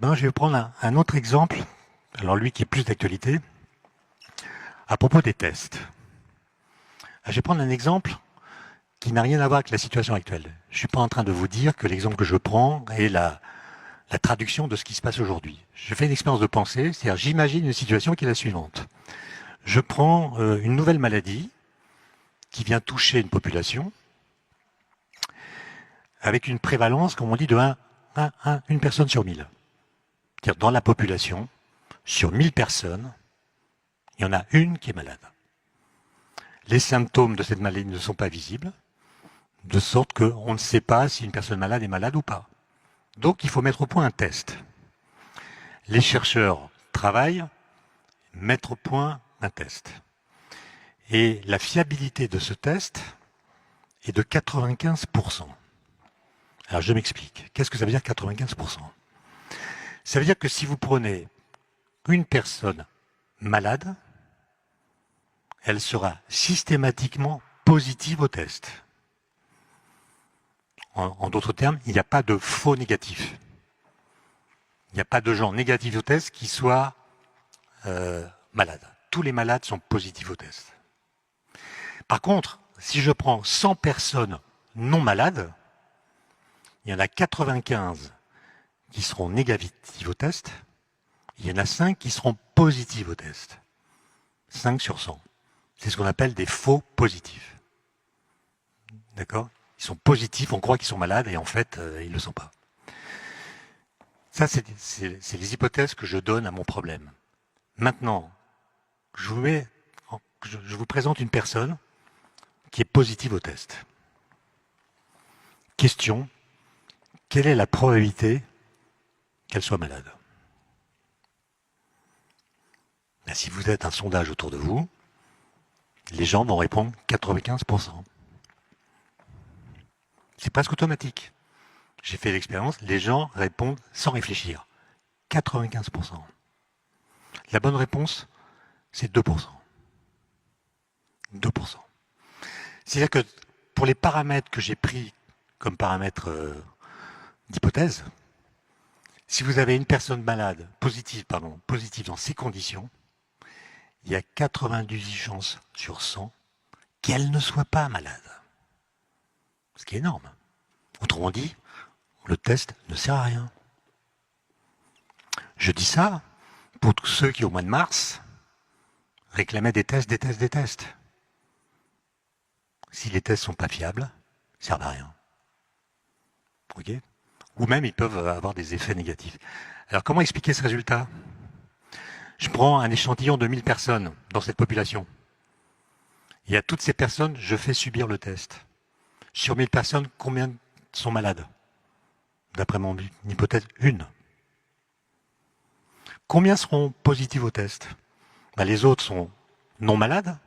Maintenant, je vais prendre un autre exemple, alors lui qui est plus d'actualité, à propos des tests. Je vais prendre un exemple qui n'a rien à voir avec la situation actuelle. Je ne suis pas en train de vous dire que l'exemple que je prends est la traduction de ce qui se passe aujourd'hui. Je fais une expérience de pensée, c'est-à-dire j'imagine une situation qui est la suivante. Je prends une nouvelle maladie qui vient toucher une population avec une prévalence, comme on dit, de une personne sur 1000. C'est-à-dire dans la population, sur 1000 personnes, il y en a une qui est malade. Les symptômes de cette maladie ne sont pas visibles, de sorte qu'on ne sait pas si une personne malade est malade ou pas. Donc il faut mettre au point un test. Les chercheurs travaillent, mettre au point un test. Et la fiabilité de ce test est de 95%. Alors je m'explique. Qu'est-ce que ça veut dire 95%? Ça veut dire que si vous prenez une personne malade, elle sera systématiquement positive au test. En d'autres termes, il n'y a pas de faux négatifs. Il n'y a pas de gens négatifs au test qui soient malades. Tous les malades sont positifs au test. Par contre, si je prends 100 personnes non malades, il y en a 95 qui seront négatives au test, il y en a 5 qui seront positives au test. 5 sur 100. C'est ce qu'on appelle des faux positifs. D'accord? Ils sont positifs, on croit qu'ils sont malades et en fait, ils ne le sont pas. Ça, c'est les hypothèses que je donne à mon problème. Maintenant, je vous présente une personne qui est positive au test. Question, quelle est la probabilité qu'elle soit malade? Ben, si vous êtes un sondage autour de vous, les gens vont répondre 95%. C'est presque automatique. J'ai fait l'expérience, les gens répondent sans réfléchir. 95%. La bonne réponse, c'est 2%. 2%. C'est-à-dire que pour les paramètres que j'ai pris comme paramètres d'hypothèse, si vous avez une personne malade, positive dans ces conditions, il y a 98 chances sur 100 qu'elle ne soit pas malade. Ce qui est énorme. Autrement dit, le test ne sert à rien. Je dis ça pour tous ceux qui, au mois de mars, réclamaient des tests. Si les tests ne sont pas fiables, ils ne servent à rien. Okay? Ou même, ils peuvent avoir des effets négatifs. Alors, comment expliquer ce résultat? Je prends un échantillon de 1000 personnes dans cette population. Et à toutes ces personnes, je fais subir le test. Sur 1000 personnes, combien sont malades? D'après mon hypothèse, une. Combien seront positifs au test? Les autres sont non malades,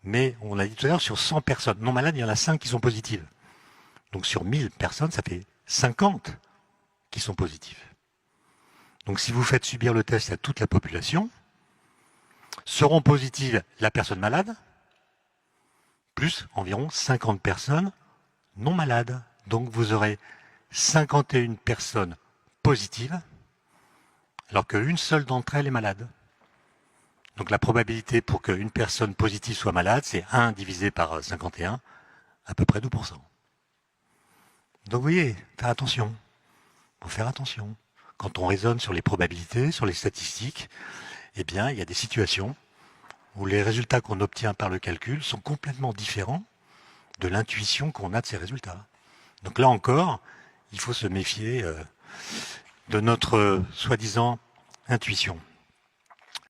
mais on l'a dit tout à l'heure, sur 100 personnes non malades, il y en a 5 qui sont positives. Donc sur 1000 personnes, ça fait 50 qui sont positifs. Donc si vous faites subir le test à toute la population, seront positives la personne malade, plus environ 50 personnes non malades. Donc vous aurez 51 personnes positives, alors qu'une seule d'entre elles est malade. Donc la probabilité pour qu'une personne positive soit malade, c'est 1 divisé par 51, à peu près 2%. Donc vous voyez, faire attention. Il faut faire attention. Quand on raisonne sur les probabilités, sur les statistiques, eh bien, il y a des situations où les résultats qu'on obtient par le calcul sont complètement différents de l'intuition qu'on a de ces résultats. Donc là encore, il faut se méfier de notre soi-disant intuition.